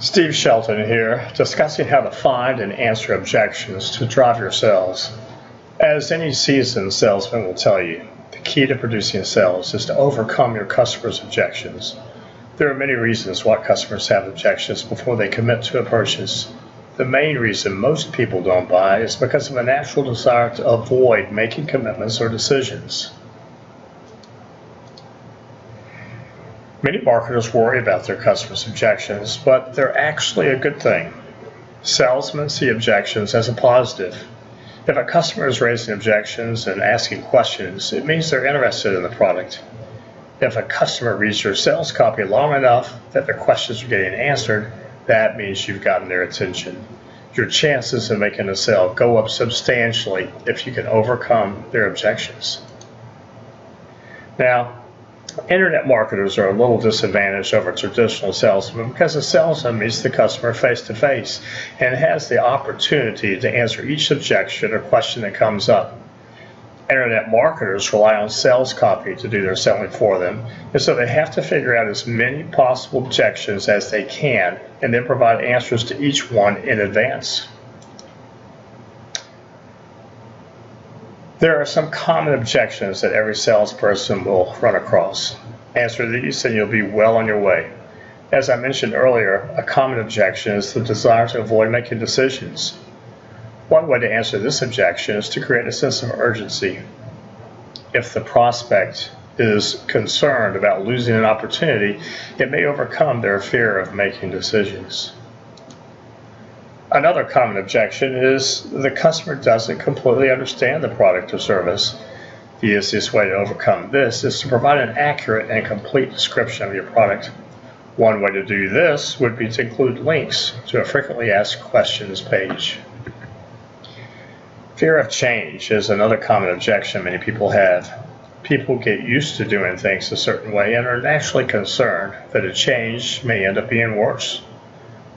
Steve Shelton here, discussing how to find and answer objections to drive your sales. As any seasoned salesman will tell you, the key to producing sales is to overcome your customers' objections. There are many reasons why customers have objections before they commit to a purchase. The main reason most people don't buy is because of a natural desire to avoid making commitments or decisions. Many marketers worry about their customers' objections, but they're actually a good thing. Salesmen see objections as a positive. If a customer is raising objections and asking questions, it means they're interested in the product. If a customer reads your sales copy long enough that their questions are getting answered, that means you've gotten their attention. Your chances of making a sale go up substantially if you can overcome their objections. Now, Internet marketers are a little disadvantaged over traditional salesmen because a salesman meets the customer face-to-face and has the opportunity to answer each objection or question that comes up. Internet marketers rely on sales copy to do their selling for them, and so they have to figure out as many possible objections as they can and then provide answers to each one in advance. There are some common objections that every salesperson will run across. Answer these and you'll be well on your way. As I mentioned earlier, a common objection is the desire to avoid making decisions. One way to answer this objection is to create a sense of urgency. If the prospect is concerned about losing an opportunity, it may overcome their fear of making decisions. Another common objection is the customer doesn't completely understand the product or service. The easiest way to overcome this is to provide an accurate and complete description of your product. One way to do this would be to include links to a frequently asked questions page. Fear of change is another common objection many people have. People get used to doing things a certain way and are naturally concerned that a change may end up being worse.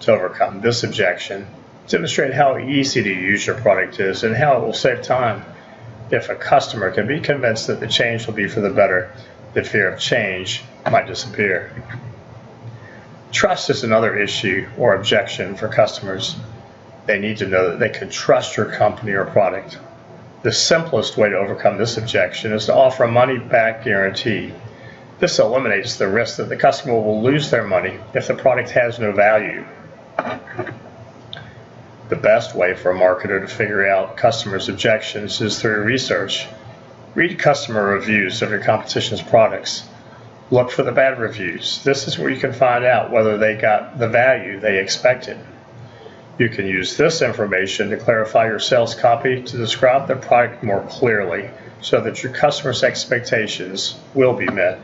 To overcome this objection, demonstrate how easy to use your product is and how it will save time. If a customer can be convinced that the change will be for the better, the fear of change might disappear. Trust is another issue or objection for customers. They need to know that they can trust your company or product. The simplest way to overcome this objection is to offer a money-back guarantee. This eliminates the risk that the customer will lose their money if the product has no value. The best way for a marketer to figure out customers' objections is through research. Read customer reviews of your competition's products. Look for the bad reviews. This is where you can find out whether they got the value they expected. You can use this information to clarify your sales copy to describe the product more clearly so that your customers' expectations will be met.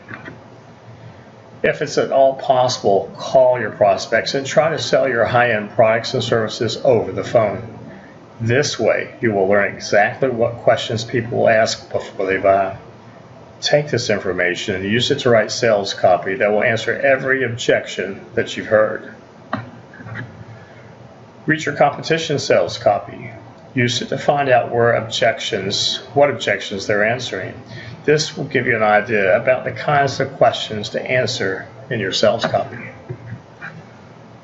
If it's at all possible, call your prospects and try to sell your high-end products and services over the phone. This way, you will learn exactly what questions people will ask before they buy. Take this information and use it to write sales copy that will answer every objection that you've heard. Read your competition sales copy. Use it to find out what objections they're answering. This will give you an idea about the kinds of questions to answer in your sales copy.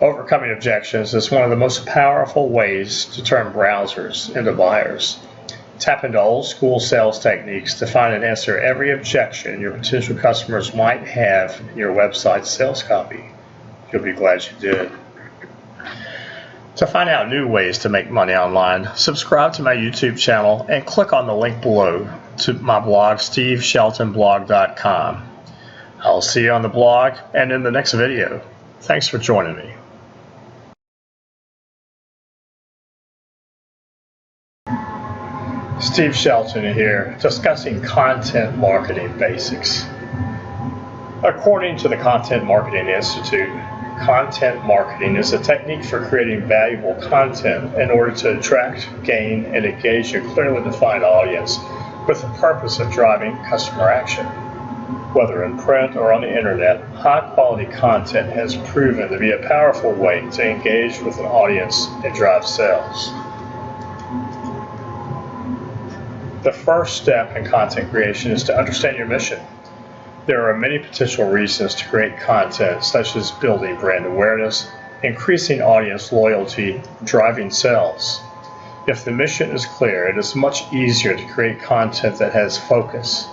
Overcoming objections is one of the most powerful ways to turn browsers into buyers. Tap into old school sales techniques to find and answer every objection your potential customers might have in your website's sales copy. You'll be glad you did. To find out new ways to make money online, subscribe to my YouTube channel and click on the link below to my blog, SteveSheltonblog.com. I'll see you on the blog and in the next video. Thanks for joining me. Steve Shelton here, discussing content marketing basics. According to the Content Marketing Institute, content marketing is a technique for creating valuable content in order to attract, gain, and engage a clearly defined audience with the purpose of driving customer action. Whether in print or on the internet, high-quality content has proven to be a powerful way to engage with an audience and drive sales. The first step in content creation is to understand your mission. There are many potential reasons to create content, such as building brand awareness, increasing audience loyalty, driving sales. If the mission is clear, it is much easier to create content that has focus.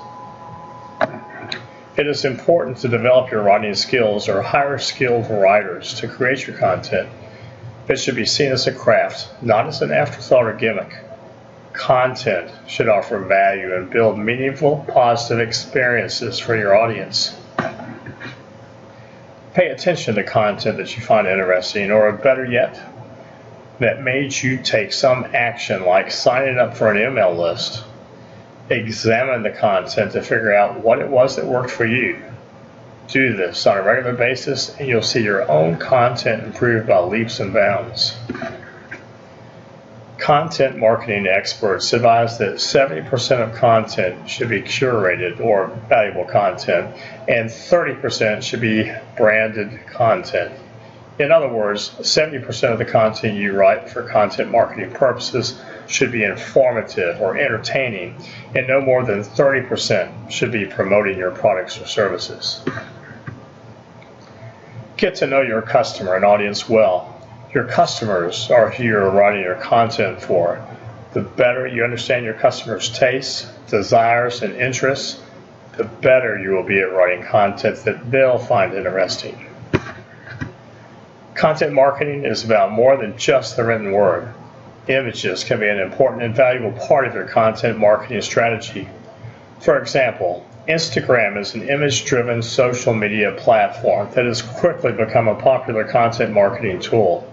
It is important to develop your writing skills or hire skilled writers to create your content. It should be seen as a craft, not as an afterthought or gimmick. Content should offer value and build meaningful, positive experiences for your audience. Pay attention to content that you find interesting, or better yet, that made you take some action like signing up for an email list. Examine the content to figure out what it was that worked for you. Do this on a regular basis and you'll see your own content improve by leaps and bounds. Content marketing experts advise that 70% of content should be curated or valuable content, and 30% should be branded content. In other words, 70% of the content you write for content marketing purposes should be informative or entertaining, and no more than 30% should be promoting your products or services. Get to know your customer and audience well. Your customers are who you're writing your content for. The better you understand your customers' tastes, desires, and interests, the better you will be at writing content that they'll find interesting. Content marketing is about more than just the written word. Images can be an important and valuable part of your content marketing strategy. For example, Instagram is an image-driven social media platform that has quickly become a popular content marketing tool.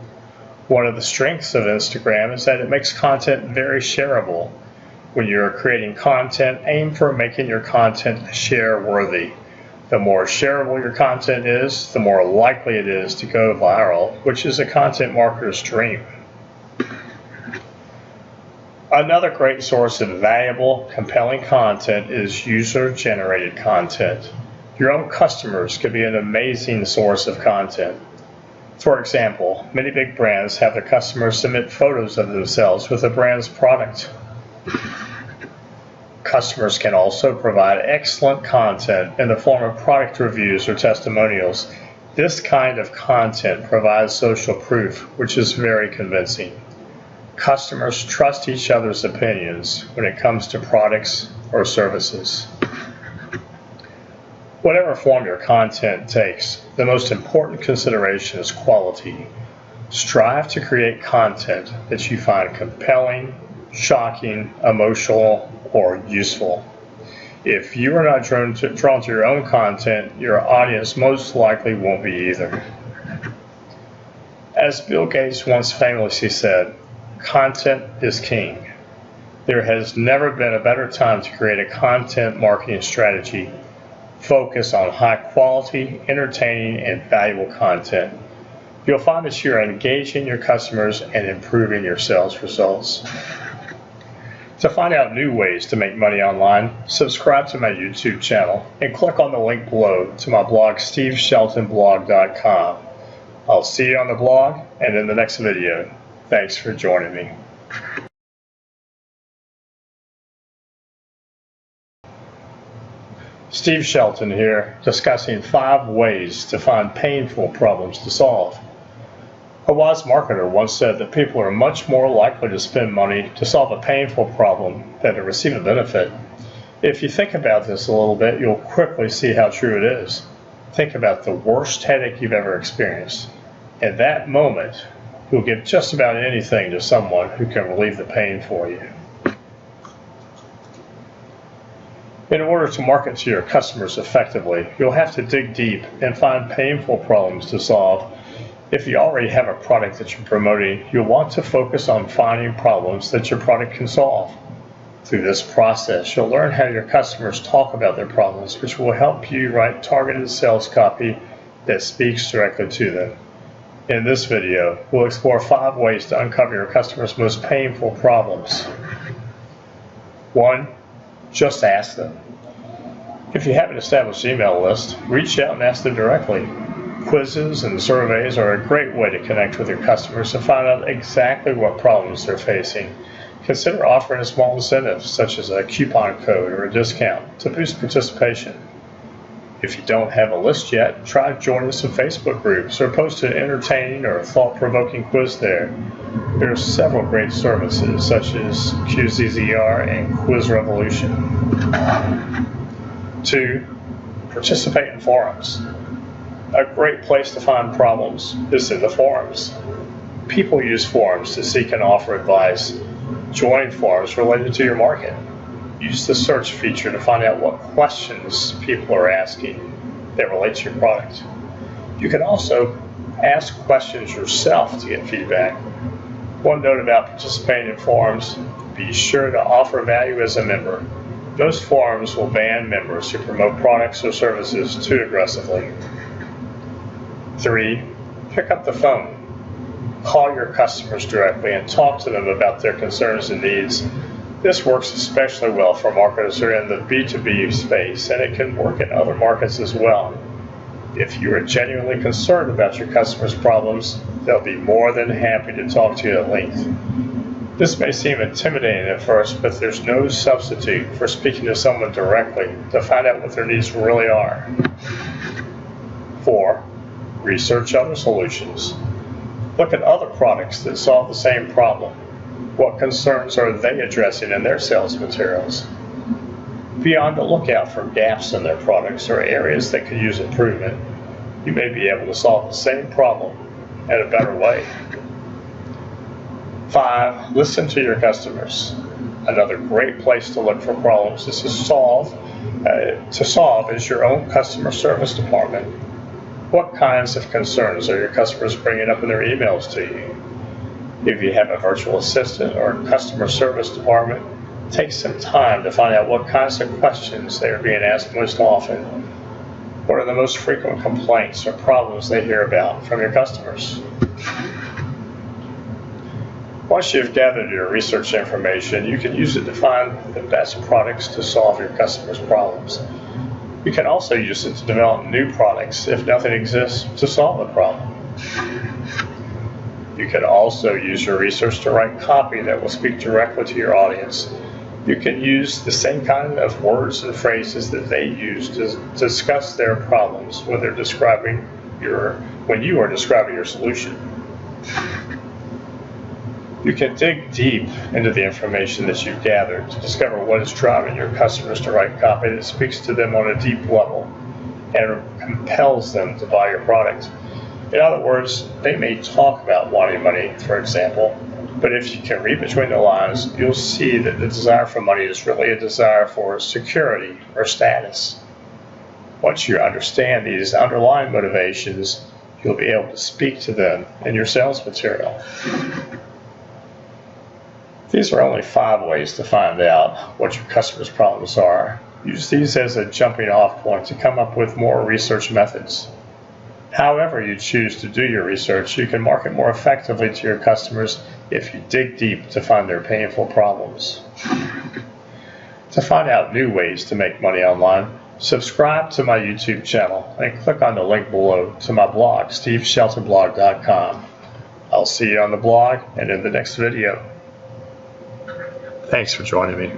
One of the strengths of Instagram is that it makes content very shareable. When you're creating content, aim for making your content share-worthy. The more shareable your content is, the more likely it is to go viral, which is a content marketer's dream. Another great source of valuable, compelling content is user-generated content. Your own customers could be an amazing source of content. For example, many big brands have their customers submit photos of themselves with the brand's product. Customers can also provide excellent content in the form of product reviews or testimonials. This kind of content provides social proof, which is very convincing. Customers trust each other's opinions when it comes to products or services. Whatever form your content takes, the most important consideration is quality. Strive to create content that you find compelling, shocking, emotional, or useful. If you are not drawn to your own content, your audience most likely won't be either. As Bill Gates once famously said, content is king. There has never been a better time to create a content marketing strategy. Focus on high quality, entertaining, and valuable content. You'll find that you're engaging your customers and improving your sales results. To find out new ways to make money online, subscribe to my YouTube channel and click on the link below to my blog, SteveSheltonblog.com. I'll see you on the blog and in the next video. Thanks for joining me. Steve Shelton here, discussing 5 ways to find painful problems to solve. A wise marketer once said that people are much more likely to spend money to solve a painful problem than to receive a benefit. If you think about this a little bit, you'll quickly see how true it is. Think about the worst headache you've ever experienced. At that moment, you'll give just about anything to someone who can relieve the pain for you. In order to market to your customers effectively, you'll have to dig deep and find painful problems to solve. If you already have a product that you're promoting, you'll want to focus on finding problems that your product can solve. Through this process, you'll learn how your customers talk about their problems, which will help you write targeted sales copy that speaks directly to them. In this video, we'll explore 5 ways to uncover your customers' most painful problems. 1. Just ask them. If you have an established email list, reach out and ask them directly. Quizzes and surveys are a great way to connect with your customers and find out exactly what problems they're facing. Consider offering a small incentive, such as a coupon code or a discount, to boost participation. If you don't have a list yet, try joining some Facebook groups or post an entertaining or thought-provoking quiz there. There are several great services such as QZZR and Quiz Revolution. 2. Participate in forums. A great place to find problems is in the forums. People use forums to seek and offer advice. Join forums related to your market. Use the search feature to find out what questions people are asking that relate to your product. You can also ask questions yourself to get feedback. One note about participating in forums: be sure to offer value as a member. Most forums will ban members who promote products or services too aggressively. 3. Pick up the phone. Call your customers directly and talk to them about their concerns and needs. This works especially well for marketers who are in the B2B space, and it can work in other markets as well. If you are genuinely concerned about your customers' problems, they'll be more than happy to talk to you at length. This may seem intimidating at first, but there's no substitute for speaking to someone directly to find out what their needs really are. 4. Research other solutions. Look at other products that solve the same problem. What concerns are they addressing in their sales materials? Be on the lookout for gaps in their products or areas that could use improvement. You may be able to solve the same problem in a better way. 5. Listen to your customers. Another great place to look for problems is to solve is your own customer service department. What kinds of concerns are your customers bringing up in their emails to you? If you have a virtual assistant or customer service department, take some time to find out what kinds of questions they are being asked most often. What are the most frequent complaints or problems they hear about from your customers? Once you've gathered your research information, you can use it to find the best products to solve your customers' problems. You can also use it to develop new products if nothing exists to solve the problem. You can also use your research to write copy that will speak directly to your audience. You can use the same kind of words and phrases that they use to discuss their problems when you are describing your solution. You can dig deep into the information that you've gathered to discover what is driving your customers to write copy that speaks to them on a deep level and compels them to buy your product. In other words, they may talk about wanting money, for example, but if you can read between the lines, you'll see that the desire for money is really a desire for security or status. Once you understand these underlying motivations, you'll be able to speak to them in your sales material. These are only 5 ways to find out what your customers' problems are. Use these as a jumping off point to come up with more research methods. However you choose to do your research, you can market more effectively to your customers if you dig deep to find their painful problems. To find out new ways to make money online, subscribe to my YouTube channel and click on the link below to my blog, SteveSheltonblog.com. I'll see you on the blog and in the next video. Thanks for joining me.